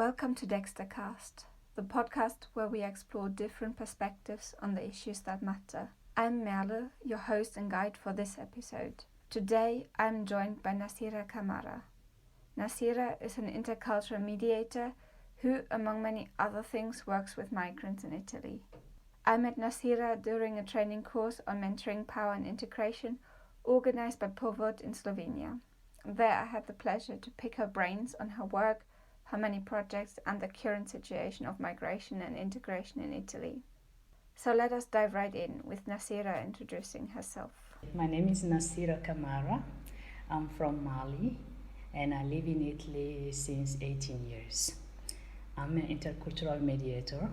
Welcome to Dextercast, the podcast where we explore different perspectives on the issues that matter. I'm Merle, your host and guide for this episode. Today, I'm joined by Nassira Camara. Nassira is an intercultural mediator who, among many other things, works with migrants in Italy. I met Nassira during a training course on mentoring power and integration organized by Povod in Slovenia. There I had the pleasure to pick her brains on her work, her many projects, and the current situation of migration and integration in Italy. So let us dive right in with Nassira introducing herself. My name is Nassira Camara. I'm from Mali and I live in Italy since 18 years. I'm an intercultural mediator.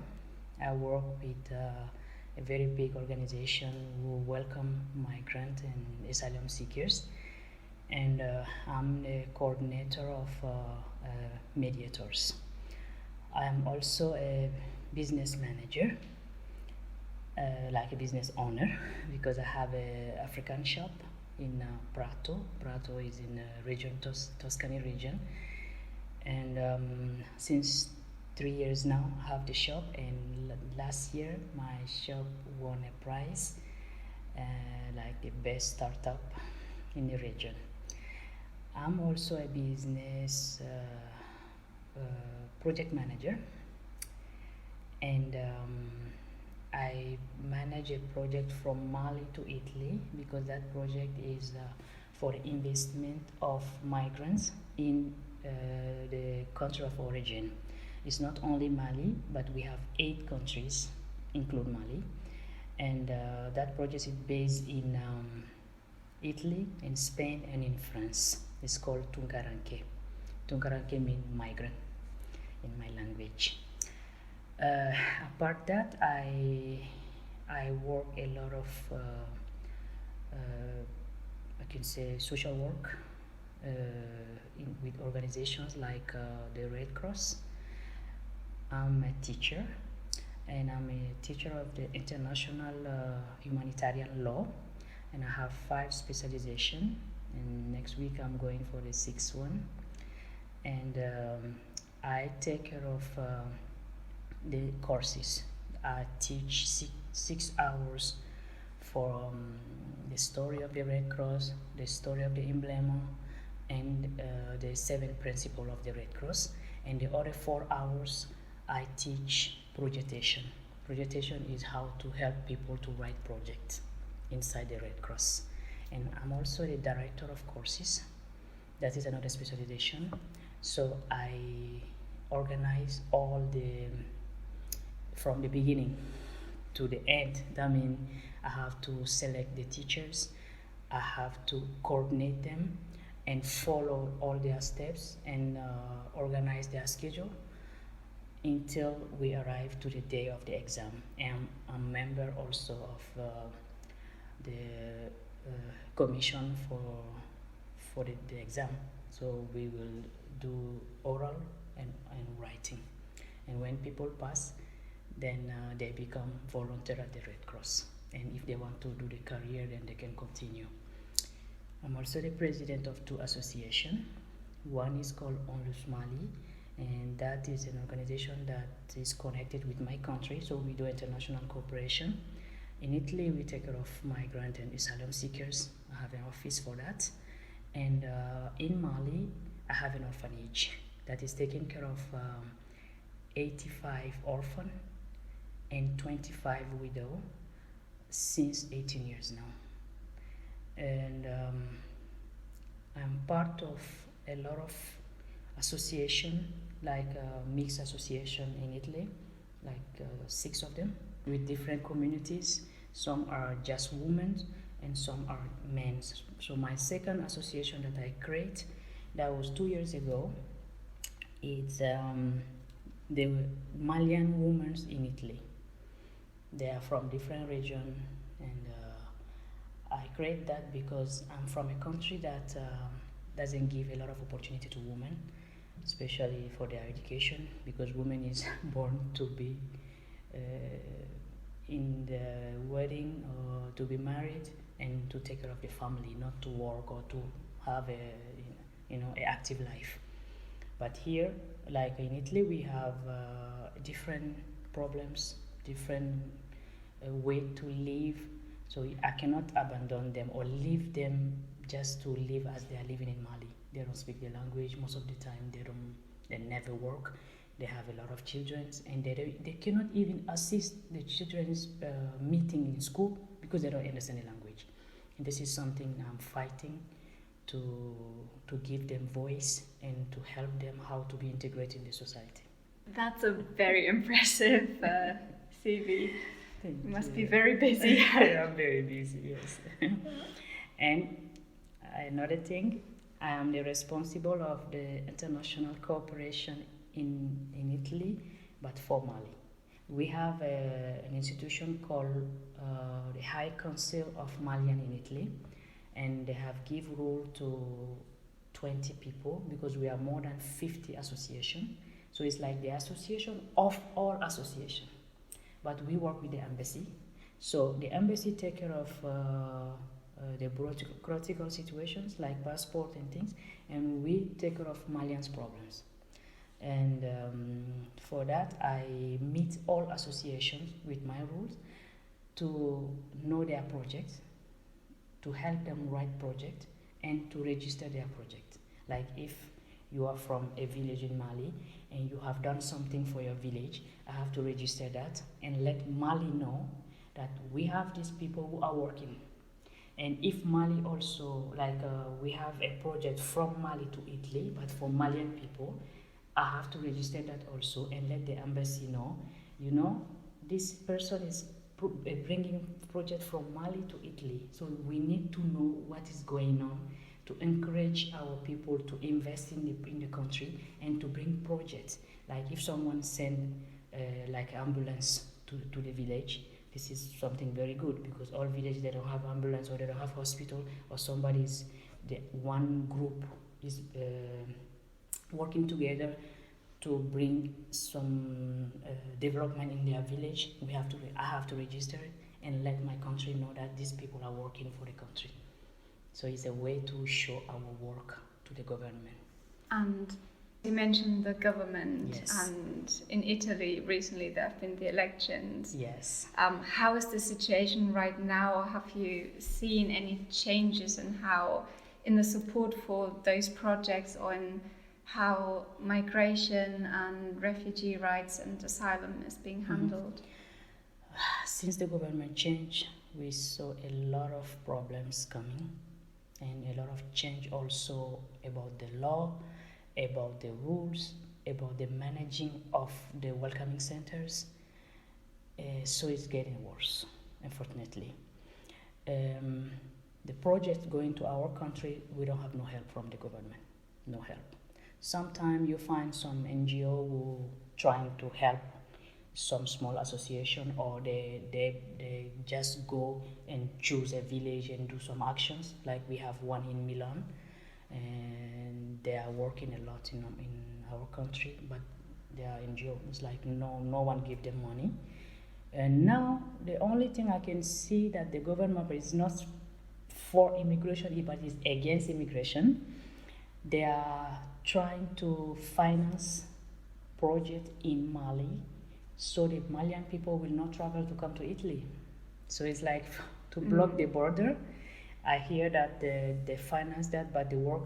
I work with a very big organization who welcome migrants and asylum seekers. And I'm the coordinator of mediators. I am also a business manager, like a business owner, because I have an African shop in Prato. Prato is in the region, Tuscany region. And since 3 years now, I have the shop, and last year my shop won a prize, like the best startup in the region. I'm also a business project manager, and I manage a project from Mali to Italy because that project is for the investment of migrants in the country of origin. It's not only Mali, but we have 8 countries, include Mali, and that project is based in Italy, in Spain, and in France. It's called Tounkaranke. Tounkaranke means migrant in my language. Apart that, I work a lot of I can say social work with organizations like the Red Cross. I'm a teacher, and I'm a teacher of the international humanitarian law, and I have 5 specializations. And next week I'm going for the 6th one, and I take care of the courses. I teach 6 hours for the story of the Red Cross, the story of the emblem, and the 7 principles of the Red Cross. And the other 4 hours I teach projection. Projection is how to help people to write projects inside the Red Cross. And I'm also the director of courses. That is another specialization. So I organize all from the beginning to the end. That means I have to select the teachers, I have to coordinate them and follow all their steps and organize their schedule until we arrive to the day of the exam. And I'm a member also of the commission for the exam. So we will do oral and writing, and when people pass, then they become volunteer at the Red Cross, and if they want to do the career, then they can continue. I'm also the president of 2 associations. One is called Onlus Mali, and that is an organization that is connected with my country, so we do international cooperation. In Italy, we take care of migrant and asylum seekers. I have an office for that. And in Mali, I have an orphanage that is taking care of 85 orphans and 25 widows since 18 years now. And I'm part of a lot of associations, like mixed association in Italy, like 6 of them, with different communities. Some are just women and some are men. So my second association that I create, that was 2 years ago, it's the Malian women in Italy. They are from different regions, and I create that because I'm from a country that doesn't give a lot of opportunity to women, especially for their education, because women is born to be in the wedding or to be married and to take care of the family, not to work or to have a active life. But here, like in Italy, we have different problems, different way to live. So I cannot abandon them or leave them just to live as they are living in Mali. They don't speak the language most of the time. They never work. They have a lot of children, and they cannot even assist the children's meeting in school because they don't understand the language. And this is something I'm fighting to give them voice and to help them how to be integrated in the society. That's a very impressive CV. Thank you must you. be very busy. I'm very busy, yes. And another thing, I am the responsible of the international cooperation in Italy, but for Mali. We have an institution called the High Council of Malian in Italy, and they have give rule to 20 people because we are more than 50 associations. So it's like the association of all associations. But we work with the embassy. So the embassy take care of the critical situations like passport and things, and we take care of Malians' problems. And for that, I meet all associations with my rules to know their projects, to help them write project, and to register their project. Like if you are from a village in Mali and you have done something for your village, I have to register that and let Mali know that we have these people who are working. And if Mali also, like we have a project from Mali to Italy, but for Malian people, I have to register that also and let the embassy know, this person is bringing project from Mali to Italy. So we need to know what is going on to encourage our people to invest in the country and to bring projects. Like if someone send like ambulance to the village, this is something very good because all villages they don't have ambulance or they don't have hospital or one group is working together to bring some development in their village. I have to register it and let my country know that these people are working for the country. So it's a way to show our work to the government. And you mentioned the government, yes. And in Italy recently there have been the elections. Yes. How is the situation right now? Have you seen any changes in the support for those projects or in how migration and refugee rights and asylum is being handled? Since the government changed, we saw a lot of problems coming and a lot of change also about the law, about the rules, about the managing of the welcoming centers. So it's getting worse, unfortunately. The project going to our country, we don't have no help from the government, no help. Sometimes you find some NGO who trying to help some small association, or they just go and choose a village and do some actions. Like we have one in Milan, and they are working a lot in our country, but they are NGO. It's like no one give them money. And now the only thing I can see that the government is not for immigration, but is against immigration. They are trying to finance project in Mali so the Malian people will not travel to come to Italy. So it's like to block the border. I hear that they finance that, but the work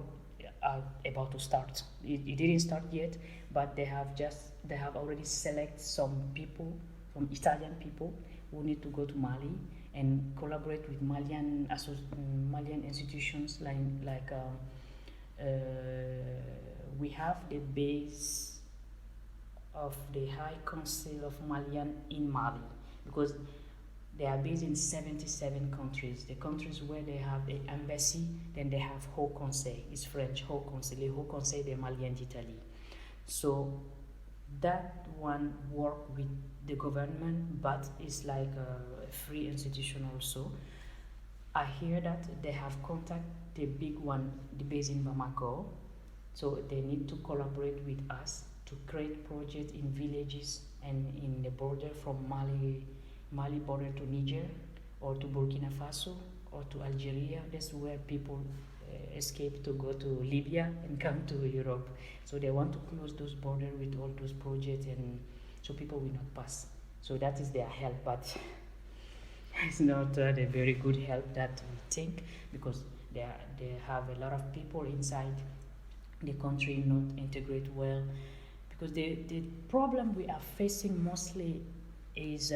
are about to start. It didn't start yet, but they have already select some people, some Italian people who need to go to Mali and collaborate with Malian institutions like we have the base of the High Council of Malian in Mali, because they are based in 77 countries. The countries where they have an embassy, then they have Haut Conseil, it's French, Haut Conseil, le Haut Conseil des Maliens d'Italie. So that one work with the government, but it's like a free institution also. I hear that they have contacted the big one, the base in Bamako, so they need to collaborate with us to create projects in villages and in the border from Mali border to Niger or to Burkina Faso or to Algeria. That's where people escape to go to Libya and come to Europe. So they want to close those borders with all those projects, and so people will not pass. So that is their help, but it's not a very good help that we think, because they have a lot of people inside the country not integrate well. Because the problem we are facing mostly is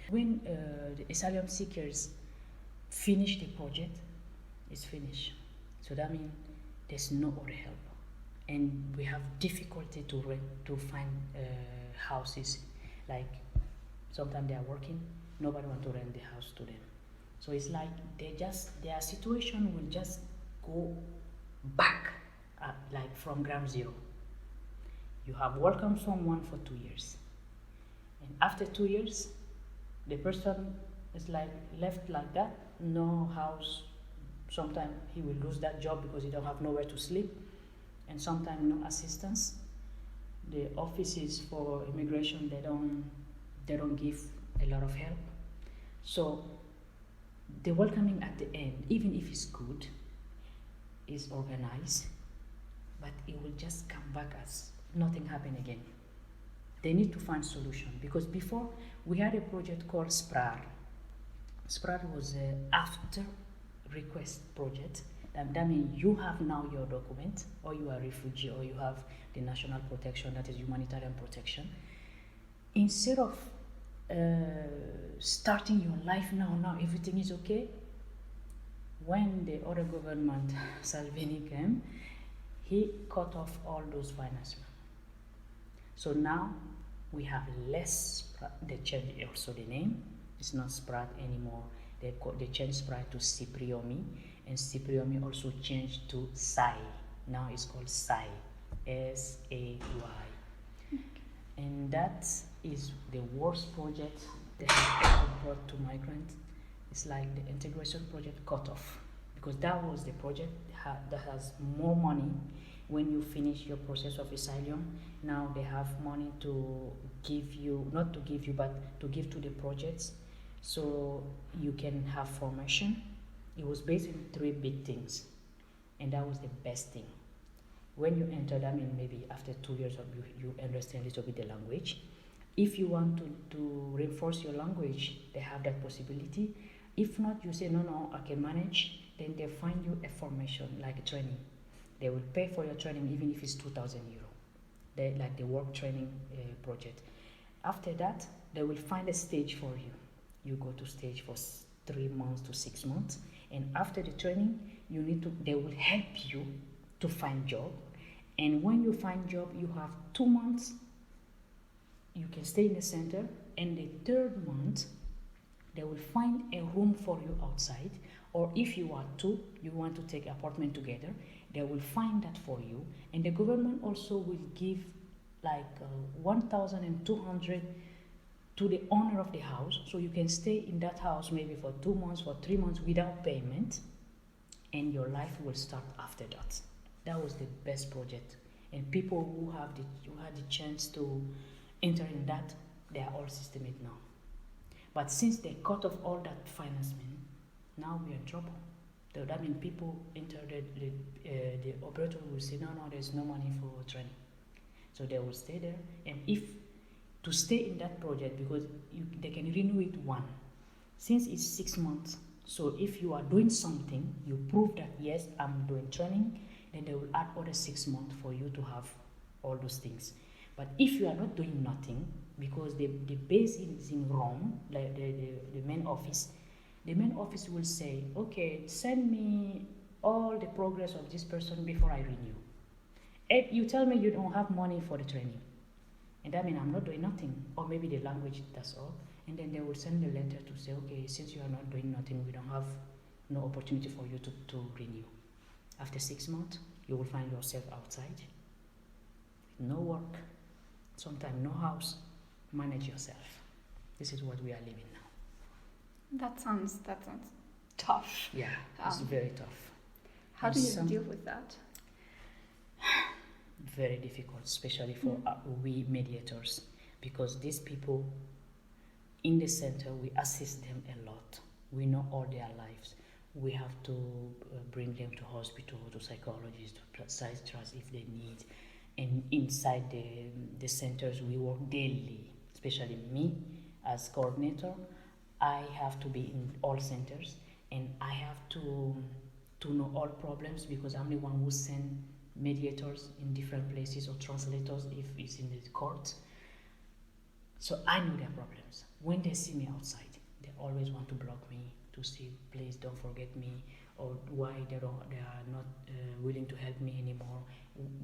when the asylum seekers finish the project, it's finished. So that means there's no other help, and we have difficulty to find houses. Like sometimes they are working, nobody want to rent the house to them. So it's like their situation will just go back, like from ground zero. You have welcomed someone for 2 years, and after 2 years, the person is like left like that, no house. Sometimes he will lose that job because he don't have nowhere to sleep, and sometimes no assistance. The offices for immigration, they don't give a lot of help. So the welcoming at the end, even if it's good, is organized, but it will just come back as nothing happened again. They need to find solution, because before we had a project called SPRAR. SPRAR was an after request project. That means you have now your document, or you are a refugee, or you have the national protection, that is humanitarian protection. Instead of starting your life now everything is okay, when the other government, Salvini, came, he cut off all those financement. So now we have less. They changed also the name. It's not SPRAT anymore. They changed SPRAT to Cypriomi, and Cypriomi also changed to SAI. Now it's called SAI, SAY. And that is the worst project they have ever brought to migrants. It's like the integration project cut off, because that was the project that has more money. When you finish your process of asylum, now they have money to give you, not to give you, but to give to the projects, so you can have formation. It was based on 3 big things, and that was the best thing. When you enter them, and maybe after 2 years of you understand a little bit the language. If you want to reinforce your language, they have that possibility. If not, you say, no, I can manage, then they find you a formation, like a training. They will pay for your training, even if it's 2,000 euro. They like the work training project. After that, they will find a stage for you. You go to stage for 3 months to 6 months, and after the training, they will help you to find job. And when you find job, you have 2 months. You can stay in the center, and the 3rd month, they will find a room for you outside. Or if you are 2, you want to take apartment together, they will find that for you. And the government also will give like 1,200 to the owner of the house, so you can stay in that house maybe for 2 months, for 3 months without payment, and your life will start after that. That was the best project. And people who had the chance to enter in that, they are all systemic now. But since they cut off all that financing, now we are in trouble. So that means people enter, the operator will say, no, there's no money for training. So they will stay there. And if to stay in that project, because they can renew it one. Since it's 6 months, so if you are doing something, you prove that, yes, I'm doing training, then they will add other 6 months for you to have all those things. But if you are not doing nothing, because the base is in Rome, like the main office will say, okay, send me all the progress of this person before I renew. If you tell me you don't have money for the training, and that means I'm not doing nothing, or maybe the language, that's all, and then they will send a letter to say, okay, since you are not doing nothing, we don't have no opportunity for you to renew. After 6 months, you will find yourself outside, no work, sometimes no house. Manage yourself. This is what we are living now. That sounds tough. Yeah, it's very tough. How do you deal with that? Very difficult, especially for we mediators, because these people in the center, we assist them a lot. We know all their lives. we have to bring them to hospital, to psychologists, to psychiatrists if they need. And inside the centers, we work daily, especially me as coordinator. I have to be in all centers, and I have to know all problems, because I'm the one who send mediators in different places, or translators if it's in the court. So I know their problems. When they see me outside, they always want to block me, to say, please don't forget me, or why they are not willing to help me anymore.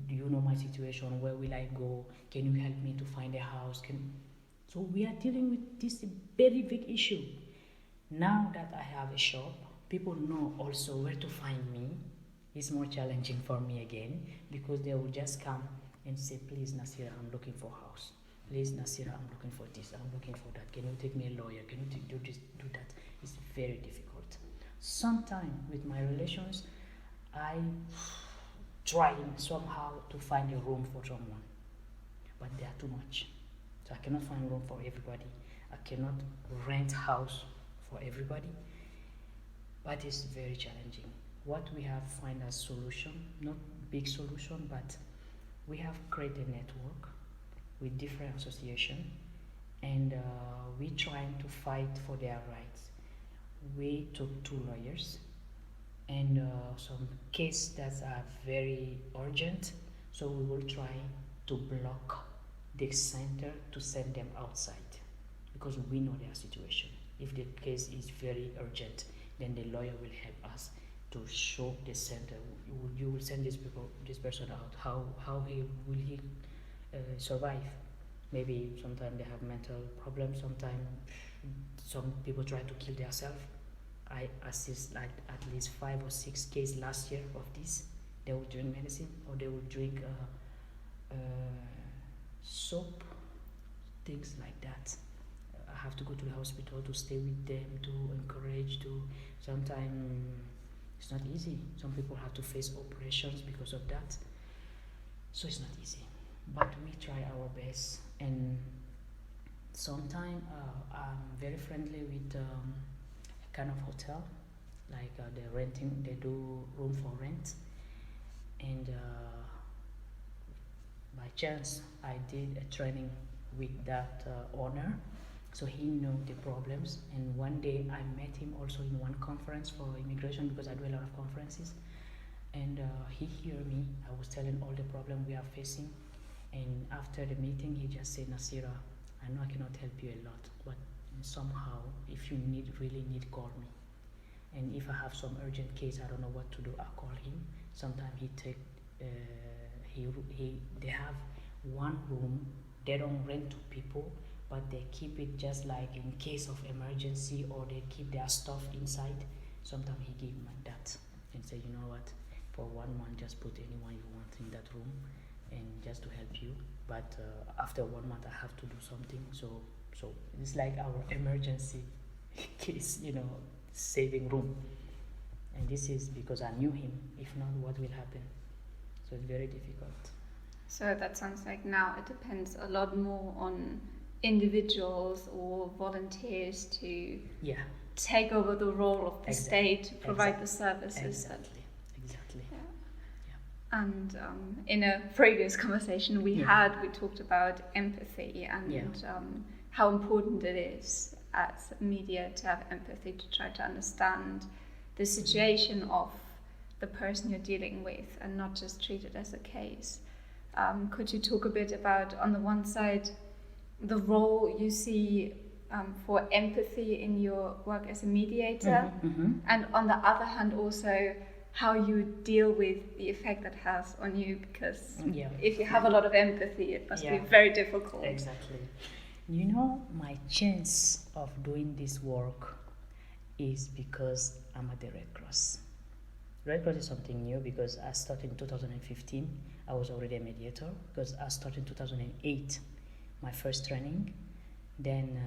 Do you know my situation? Where will I go? Can you help me to find a house? So we are dealing with this very big issue. Now that I have a shop, people know also where to find me. It's more challenging for me again, because they will just come and say, please Nassira, I'm looking for a house. Please Nassira, I'm looking for this, I'm looking for that. Can you take me a lawyer? Can you do this, do that? It's very difficult. Sometimes with my relations, I try somehow to find a room for someone, but they are too much. So I cannot find room for everybody. I cannot rent house for everybody, but it's very challenging. What we have find as solution, not big solution, but we have created a network with different associations, and we trying to fight for their rights. We took 2 lawyers, and some cases that are very urgent, so we will try to block the center to send them outside, because we know their situation. If the case is very urgent, then the lawyer will help us to show the center, you will send this person out, how will he survive. Maybe sometimes they have mental problems, sometimes some people try to kill themselves. I assist like at least 5 or 6 cases last year of this. They will drink medicine, or they will drink soap, things like that. I have to go to the hospital to stay with them, to encourage, to sometimes it's not easy. Some people have to face operations because of that. So it's not easy. But we try our best, and sometimes I'm very friendly with a kind of hotel, like they do room for rent, and by chance I did a training with that owner, so he knew the problems. And one day I met him also in one conference for immigration, because I do a lot of conferences, and he heard me. I was telling all the problems we are facing. And after the meeting, he just said, Nassira, I know I cannot help you a lot, but somehow, if you really need, call me. And if I have some urgent case, I don't know what to do, I'll call him. Sometimes they have one room, they don't rent to people, but they keep it just like in case of emergency, or they keep their stuff inside. Sometimes he give me that and say, you know what, for 1 month, just put anyone you want in that room, and just to help you. But after 1 month, I have to do something. So it's like our emergency case, saving room. And this is because I knew him. If not, what will happen? So it's very difficult. So that sounds like now it depends a lot more on individuals or volunteers to take over the role of the state to provide the services. Exactly. And in a previous conversation we talked about empathy and how important it is as media to have empathy, to try to understand the situation of the person you're dealing with and not just treat it as a case. Could you talk a bit about, on the one side, the role you see for empathy in your work as a mediator, and on the other hand also how you deal with the effect that has on you, because if you have a lot of empathy, it must be very difficult. Exactly. My chance of doing this work is because I'm at the Red Cross. Red Cross is something new, because I started in 2015. I was already a mediator, because I started in 2008, my first training. Then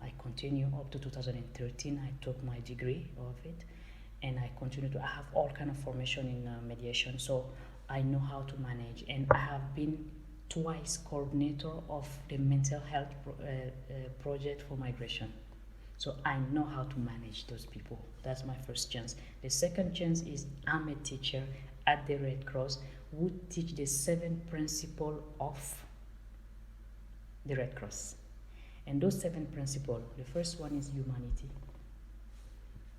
I continued up to 2013. I took my degree of it. And I have all kind of formation in mediation, so I know how to manage. And I have been twice coordinator of the mental health project for migration. So I know how to manage those people. That's my first chance. The second chance is I'm a teacher at the Red Cross who teach the 7 principles of the Red Cross. And those 7 principles, the first one is humanity.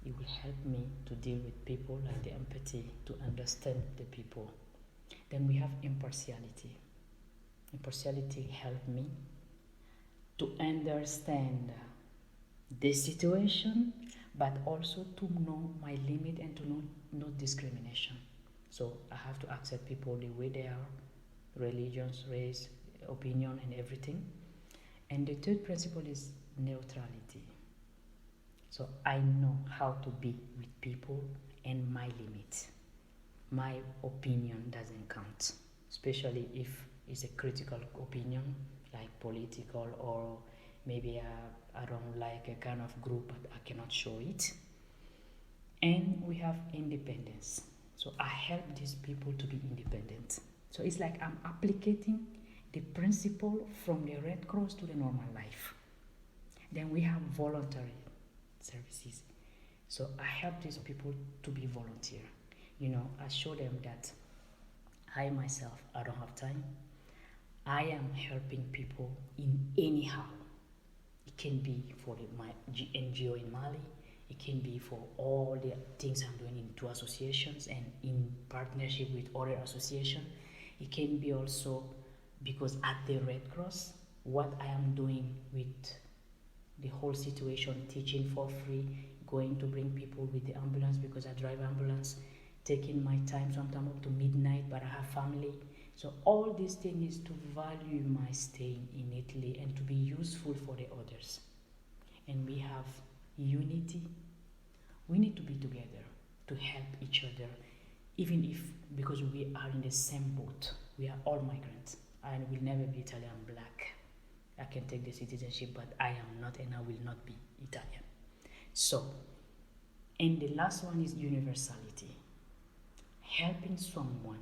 It will help me to deal with people, like the empathy, to understand the people. Then we have impartiality. Impartiality helps me to understand the situation, but also to know my limit and to know no discrimination. So I have to accept people the way they are, religions, race, opinion, and everything. And the third principle is neutrality. So I know how to be with people and my limit. My opinion doesn't count, especially if it's a critical opinion, like political, or maybe I don't like a kind of group, but I cannot show it. And we have independence. So I help these people to be independent. So it's like I'm applicating the principle from the Red Cross to the normal life. Then we have voluntary services. So I help these people to be volunteer. I show them that I myself, I don't have time. I am helping people in anyhow. It can be for my NGO in Mali. It can be for all the things I'm doing in 2 associations and in partnership with other associations. It can be also because at the Red Cross, what I am doing with the whole situation, teaching for free, going to bring people with the ambulance because I drive ambulance, taking my time sometimes up to midnight, but I have family. So all these things is to value my stay in Italy and to be useful for the others. And we have unity. We need to be together to help each other, even if, because we are in the same boat. We are all migrants. I will never be Italian black. I can take the citizenship, but I am not and I will not be Italian. So, and the last one is universality. Helping someone,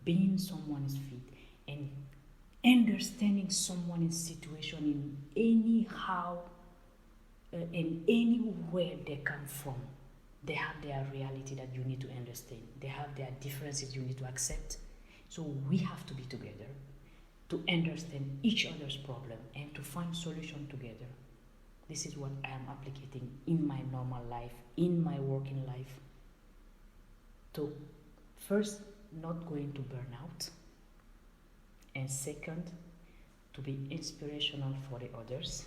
being someone's feet, and understanding someone's situation in anyhow, in anywhere they come from. They have their reality that you need to understand. They have their differences you need to accept. So we have to be together to understand each other's problem and to find solution together. This is what I am applicating in my normal life, in my working life. To first, not going to burn out. And second, to be inspirational for the others.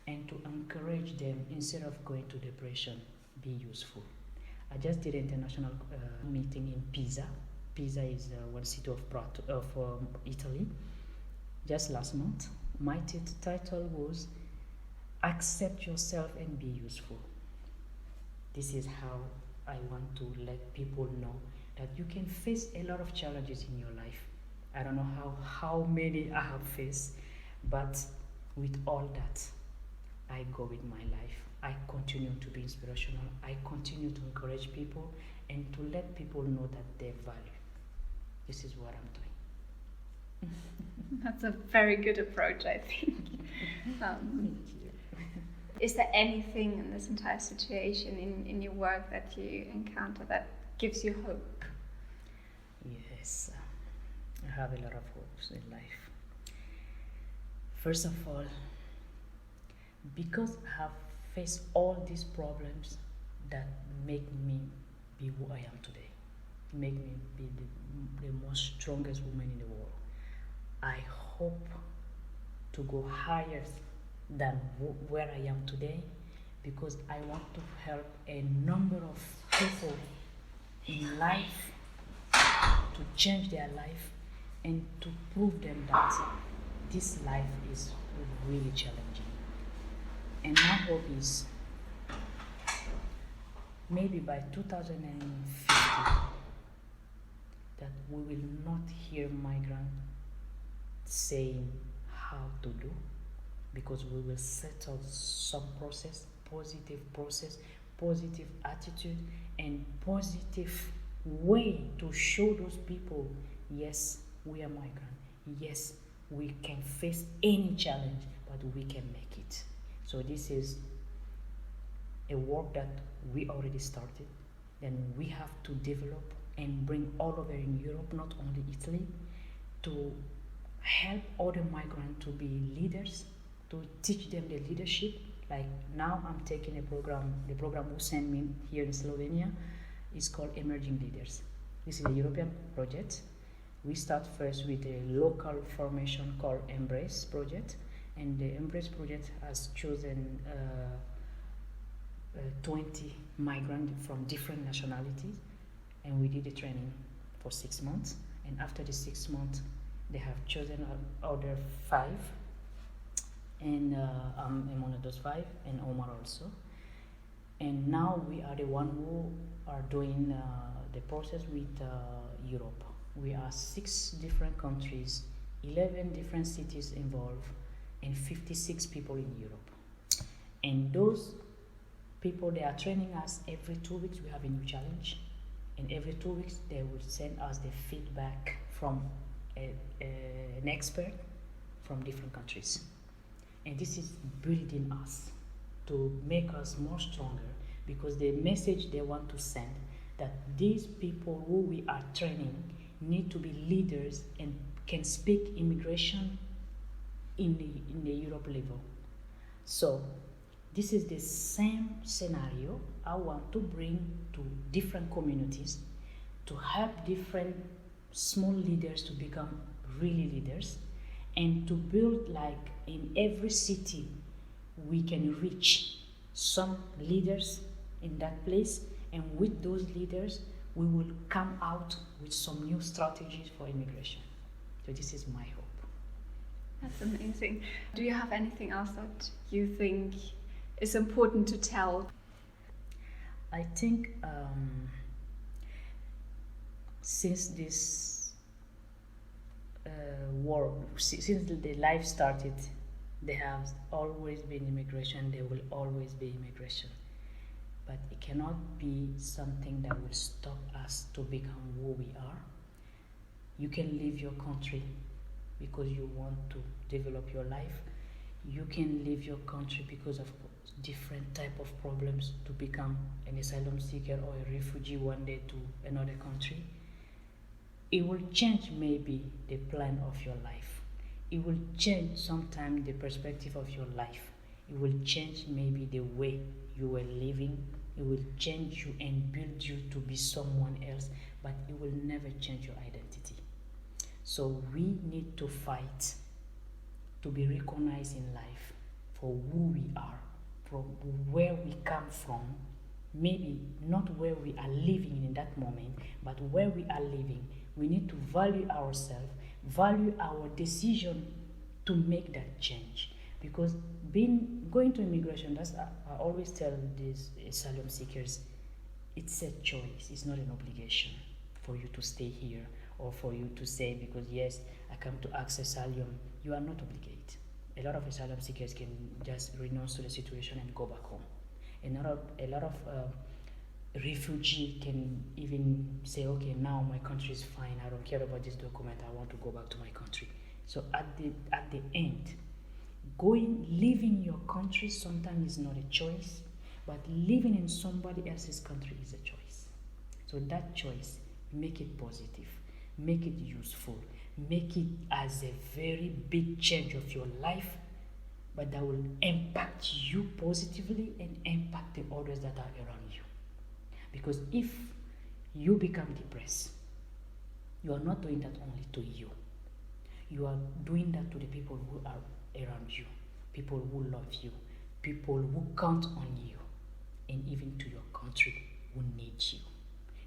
And to encourage them, instead of going to depression, be useful. I just did an international meeting in Pisa. Pisa is one city of Italy. Just last month, my title was Accept Yourself and Be Useful. This is how I want to let people know that you can face a lot of challenges in your life. I don't know how many I have faced, but with all that, I go with my life. I continue to be inspirational. I continue to encourage people and to let people know that they value. This is what I'm doing. That's a very good approach, I think. Thank you. Is there anything in this entire situation in your work that you encounter that gives you hope? Yes, I have a lot of hopes in life. First of all, because I have faced all these problems that make me be who I am today, make me be the most strongest woman in the world, I hope to go higher than where I am today, because I want to help a number of people in life to change their life and to prove them that this life is really challenging. And my hope is maybe by 2050 that we will not hear migrants saying how to do, because we will settle some process, positive attitude, and positive way to show those people, yes, we are migrants, yes, we can face any challenge, but we can make it. So this is a work that we already started. Then we have to develop and bring all over in Europe, not only Italy, to help other migrants to be leaders, to teach them the leadership. Like now I'm taking a program, the program who sent me here in Slovenia is called Emerging Leaders. This is a European project. We start first with a local formation called Embrace project, and the Embrace project has chosen 20 migrants from different nationalities, and we did the training for 6 months, and after the 6 months they have chosen other 5, and I'm one of those 5, and Omar also. And now we are the one who are doing the process with Europe. We are 6 different countries, 11 different cities involved, and 56 people in Europe. And those people, they are training us every 2 weeks. We have a new challenge, and every 2 weeks they will send us the feedback from an expert from different countries. And this is building us to make us more stronger, because the message they want to send that these people who we are training need to be leaders and can speak immigration in the Europe level. So this is the same scenario I want to bring to different communities, to help different small leaders to become really leaders, and to build, like in every city we can reach some leaders in that place, and with those leaders we will come out with some new strategies for immigration. So this is my hope. That's amazing. Do you have anything else that you think is important to tell? I think since this war, since the life started, there has always been immigration, there will always be immigration. But it cannot be something that will stop us to become who we are. You can leave your country because you want to develop your life. You can leave your country because of different type of problems to become an asylum seeker or a refugee one day to another country. It will change maybe the plan of your life. It will change sometimes the perspective of your life. It will change maybe the way you were living. It will change you and build you to be someone else, but it will never change your identity. So we need to fight to be recognized in life for who we are, from where we come from, maybe not where we are living in that moment, but where we are living. We need to value ourselves, value our decision to make that change. Because going to immigration, I always tell these asylum seekers, it's a choice, it's not an obligation for you to stay here, or for you to say, because yes, I come to ask asylum. You are not obligated. A lot of asylum seekers can just renounce to the situation and go back home. A lot of refugee can even say, okay, now my country is fine, I don't care about this document, I want to go back to my country. So at the end, leaving your country sometimes is not a choice, but living in somebody else's country is a choice. So that choice, make it positive, make it useful, make it as a very big change of your life, but that will impact you positively and impact the others that are around you. Because if you become depressed, you are not doing that only to you. You are doing that to the people who are around you, people who love you, people who count on you, and even to your country who needs you.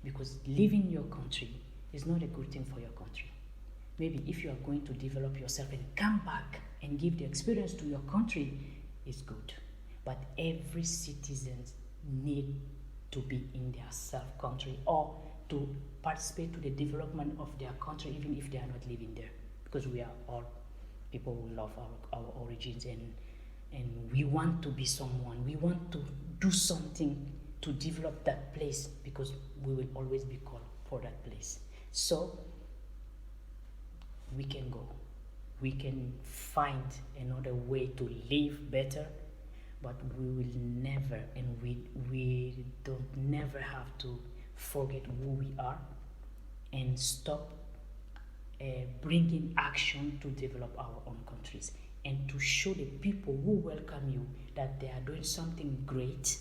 Because leaving your country is not a good thing for your country. Maybe if you are going to develop yourself and come back and give the experience to your country, it's good. But every citizen needs to be in their self-country or to participate to the development of their country, even if they are not living there. Because we are all people who love our origins, and we want to be someone. We want to do something to develop that place, because we will always be called for that place. So we can go. We can find another way to live better, but we will never, and we don't never have to forget who we are and stop bringing action to develop our own countries and to show the people who welcome you that they are doing something great,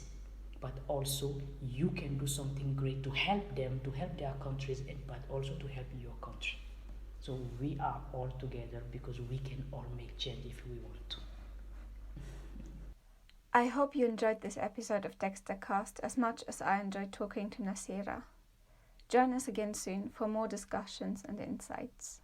but also you can do something great to help them, to help their countries, but also to help your country. So we are all together because we can all make change if we want to. I hope you enjoyed this episode of Dextercast as much as I enjoyed talking to Nassira. Join us again soon for more discussions and insights.